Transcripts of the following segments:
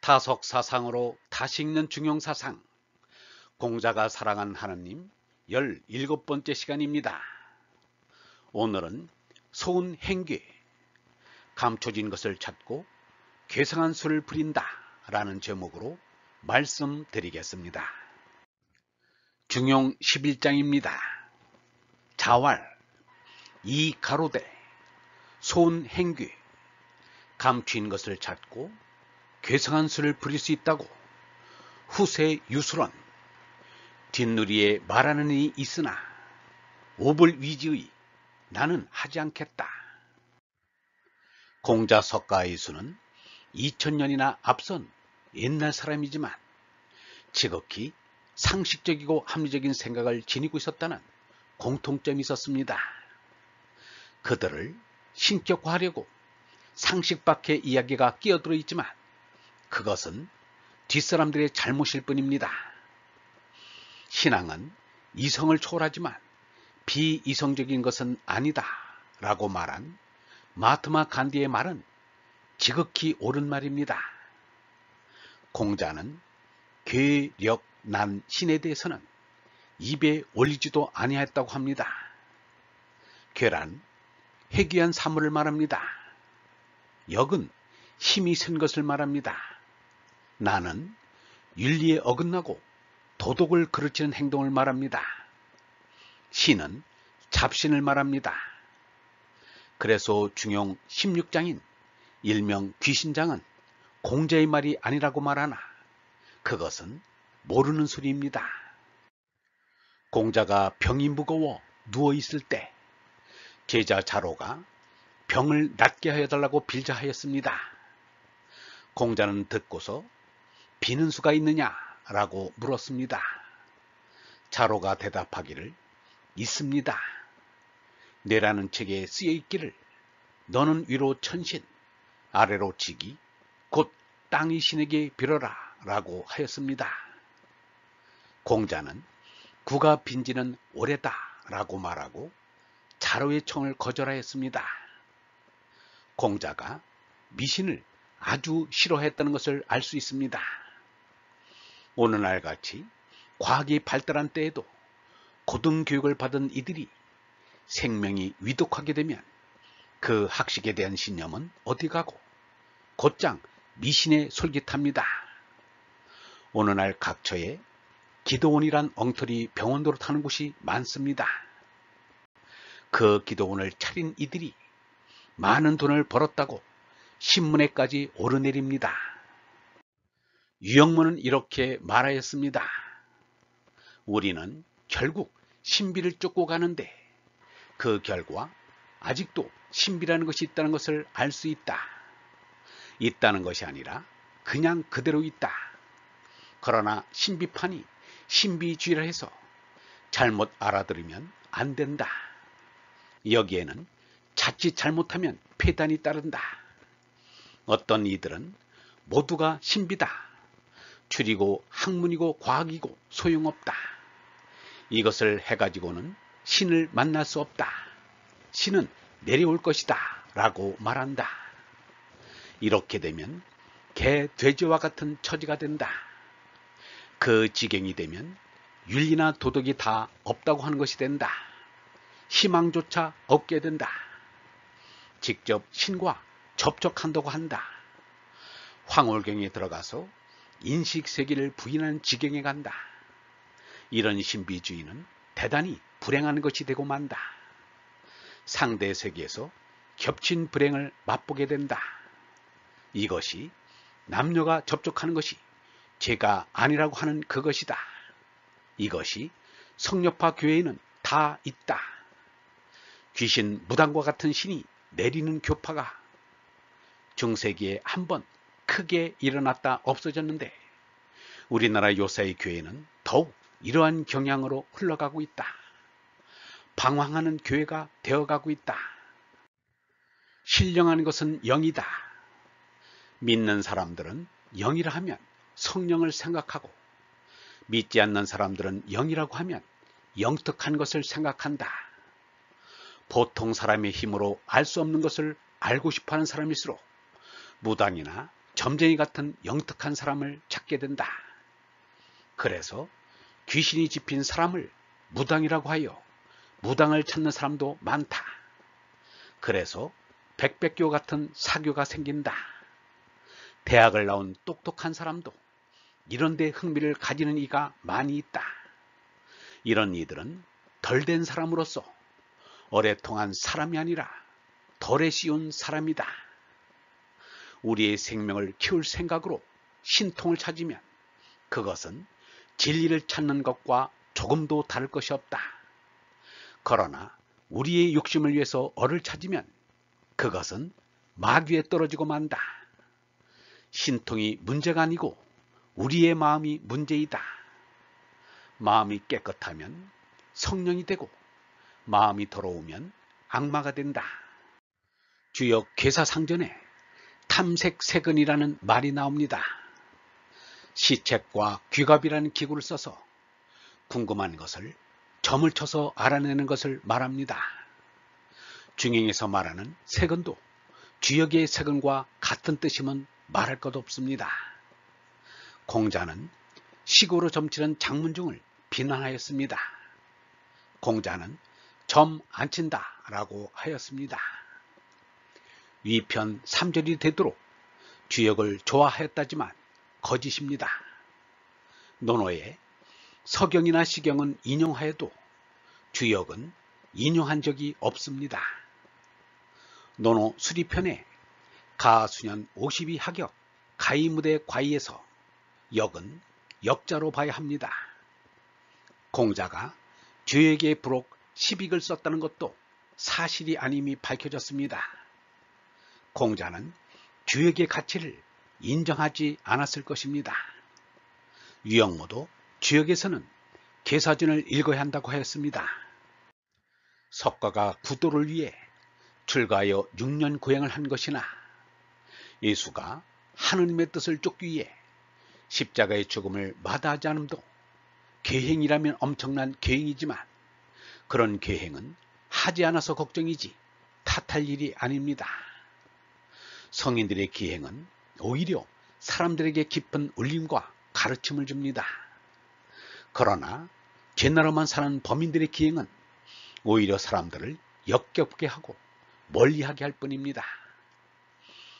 타석사상으로 다시 읽는 중용사상, 공자가 사랑한 하느님 17번째 시간입니다. 오늘은 소은행괴, 감춰진 것을 찾고 괴상한 수를 부린다 라는 제목으로 말씀드리겠습니다. 중용 11장입니다. 자왈, 이가로되, 소은행괴, 감추인 것을 찾고 괴상한 수를 부릴 수 있다고 후세유술언, 뒷누리에 말하는 이이 있으나 오불위지의 나는 하지 않겠다. 공자 석가의수는 2000년이나 앞선 옛날 사람이지만 지극히 상식적이고 합리적인 생각을 지니고 있었다는 공통점이 있었습니다. 그들을 신격화하려고 상식 밖의 이야기가 끼어들어 있지만 그것은 뒷사람들의 잘못일 뿐입니다. 신앙은 이성을 초월하지만 비이성적인 것은 아니다 라고 말한 마하트마 간디의 말은 지극히 옳은 말입니다. 공자는 괴력난 신에 대해서는 입에 올리지도 아니하였다고 합니다. 괴란 회귀한 사물을 말합니다. 역은 힘이 센 것을 말합니다. 나는 윤리에 어긋나고 도덕을 그르치는 행동을 말합니다. 신은 잡신을 말합니다. 그래서 중용 16장인 일명 귀신장은 공자의 말이 아니라고 말하나 그것은 모르는 소리입니다. 공자가 병이 무거워 누워있을 때 제자 자로가 병을 낫게 하여달라고 빌자하였습니다. 공자는 듣고서 비는 수가 있느냐 라고 물었습니다. 자로가 대답하기를 있습니다. 뇌라는 책에 쓰여 있기를 너는 위로 천신 아래로 지기 곧 땅의 신에게 빌어라 라고 하였습니다. 공자는 구가 빈지는 오래다 라고 말하고 자로의 청을 거절하였습니다. 공자가 미신을 아주 싫어했다는 것을 알 수 있습니다. 오늘날 같이 과학이 발달한 때에도 고등교육을 받은 이들이 생명이 위독하게 되면 그 학식에 대한 신념은 어디 가고 곧장 미신에 솔깃합니다. 오늘날 각처에 기도원이란 엉터리 병원으로 타는 곳이 많습니다. 그 기도원을 차린 이들이 많은 돈을 벌었다고 신문에까지 오르내립니다. 유영문은 이렇게 말하였습니다. 우리는 결국 신비를 쫓고 가는데 그 결과 아직도 신비라는 것이 있다는 것을 알 수 있다. 있다는 것이 아니라 그냥 그대로 있다. 그러나 신비판이 신비주의라 해서 잘못 알아들으면 안 된다. 여기에는 자칫 잘못하면 폐단이 따른다. 어떤 이들은 모두가 신비다. 추리고 학문이고 과학이고 소용없다. 이것을 해가지고는 신을 만날 수 없다. 신은 내려올 것이다 라고 말한다. 이렇게 되면 개, 돼지와 같은 처지가 된다. 그 지경이 되면 윤리나 도덕이 다 없다고 하는 것이 된다. 희망조차 없게 된다. 직접 신과 접촉한다고 한다. 황홀경에 들어가서 인식세계를 부인하는 지경에 간다. 이런 신비주의는 대단히 불행한 것이 되고 만다. 상대 세계에서 겹친 불행을 맛보게 된다. 이것이 남녀가 접촉하는 것이 죄가 아니라고 하는 그것이다. 이것이 성려파 교회에는 다 있다. 귀신 무당과 같은 신이 내리는 교파가 중세기에 한번 크게 일어났다 없어졌는데 우리나라 요새의 교회는 더욱 이러한 경향으로 흘러가고 있다. 방황하는 교회가 되어가고 있다. 신령한 것은 영이다. 믿는 사람들은 영이라 하면 성령을 생각하고 믿지 않는 사람들은 영이라고 하면 영특한 것을 생각한다. 보통 사람의 힘으로 알 수 없는 것을 알고 싶어하는 사람일수록 무당이나 점쟁이 같은 영특한 사람을 찾게 된다. 그래서 귀신이 집힌 사람을 무당이라고 하여 무당을 찾는 사람도 많다. 그래서 백백교 같은 사교가 생긴다. 대학을 나온 똑똑한 사람도 이런 데 흥미를 가지는 이가 많이 있다. 이런 이들은 덜 된 사람으로서 오래 통한 사람이 아니라 덜에 씌운 사람이다. 우리의 생명을 키울 생각으로 신통을 찾으면 그것은 진리를 찾는 것과 조금도 다를 것이 없다. 그러나 우리의 욕심을 위해서 얼을 찾으면 그것은 마귀에 떨어지고 만다. 신통이 문제가 아니고 우리의 마음이 문제이다. 마음이 깨끗하면 성령이 되고 마음이 더러우면 악마가 된다. 주역 괴사상전에 탐색세근이라는 말이 나옵니다. 시책과 귀갑이라는 기구를 써서 궁금한 것을 점을 쳐서 알아내는 것을 말합니다. 중행에서 말하는 세근도 주역의 세근과 같은 뜻이면 말할 것 없습니다. 공자는 시고로 점치는 장문중을 비난하였습니다. 공자는 점 안 친다 라고 하였습니다. 위편 3절이 되도록 주역을 좋아하였다지만 거짓입니다. 논어에 서경이나 시경은 인용하여도 주역은 인용한 적이 없습니다. 논어 수리편에 가수년 52 하격 가이무대 과이에서 역은 역자로 봐야 합니다. 공자가 주역에 부록 10익을 썼다는 것도 사실이 아님이 밝혀졌습니다. 공자는 주역의 가치를 인정하지 않았을 것입니다. 유영모도 주역에서는 계사전을 읽어야 한다고 하였습니다. 석가가 구도를 위해 출가하여 6년 고행을 한 것이나 예수가 하느님의 뜻을 쫓기 위해 십자가의 죽음을 마다하지 않음도 계행이라면 엄청난 계행이지만 그런 계행은 하지 않아서 걱정이지 탓할 일이 아닙니다. 성인들의 기행은 오히려 사람들에게 깊은 울림과 가르침을 줍니다. 그러나 죄나라만 사는 범인들의 기행은 오히려 사람들을 역겹게 하고 멀리하게 할 뿐입니다.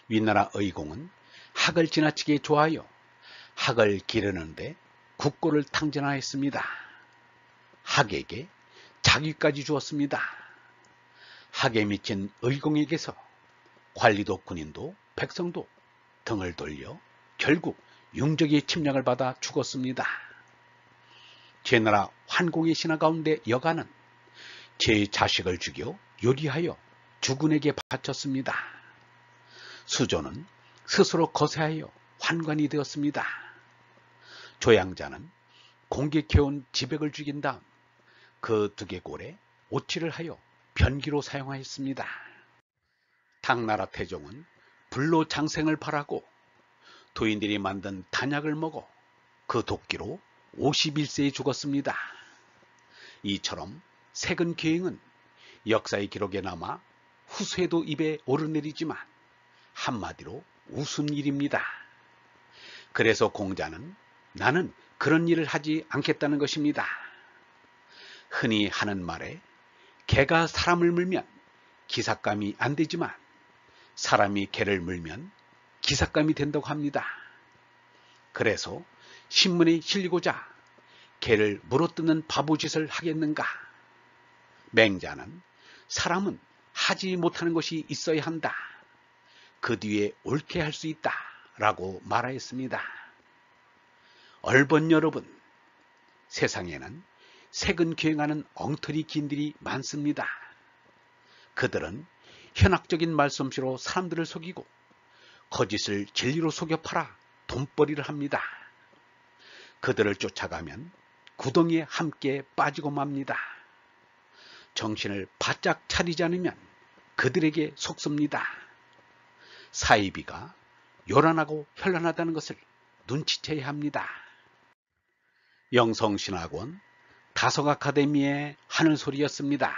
위나라 의공은 학을 지나치게 좋아하여 학을 기르는데 국고를 탕진하였습니다. 학에게 자기까지 주었습니다. 학에 미친 의공에게서 관리도 군인도 백성도 등을 돌려 결국 융적의 침략을 받아 죽었습니다. 제나라 환공의 신하 가운데 여가는 제 자식을 죽여 요리하여 주군에게 바쳤습니다. 수조는 스스로 거세하여 환관이 되었습니다. 조양자는 공격해온 지백을 죽인 다음 그 두개골에 오치를 하여 변기로 사용하였습니다. 당나라 태종은 불로 장생을 발하고 도인들이 만든 단약을 먹어 그 도끼로 51세에 죽었습니다. 이처럼 세근 계행은 역사의 기록에 남아 후세도 입에 오르내리지만 한마디로 우스운 일입니다. 그래서 공자는 나는 그런 일을 하지 않겠다는 것입니다. 흔히 하는 말에 개가 사람을 물면 기삭감이 안 되지만 사람이 개를 물면 기삭감이 된다고 합니다. 그래서 신문에 실리고자 개를 물어뜯는 바보짓을 하겠는가? 맹자는 사람은 하지 못하는 것이 있어야 한다. 그 뒤에 옳게 할 수 있다. 라고 말하였습니다. 얼번 여러분, 세상에는 세근 계행하는 엉터리 기인들이 많습니다. 그들은 현학적인 말솜씨로 사람들을 속이고 거짓을 진리로 속여 팔아 돈벌이를 합니다. 그들을 쫓아가면 구덩이에 함께 빠지고 맙니다. 정신을 바짝 차리지 않으면 그들에게 속습니다. 사이비가 요란하고 현란하다는 것을 눈치채야 합니다. 영성신학원 다성아카데미의 하늘소리였습니다.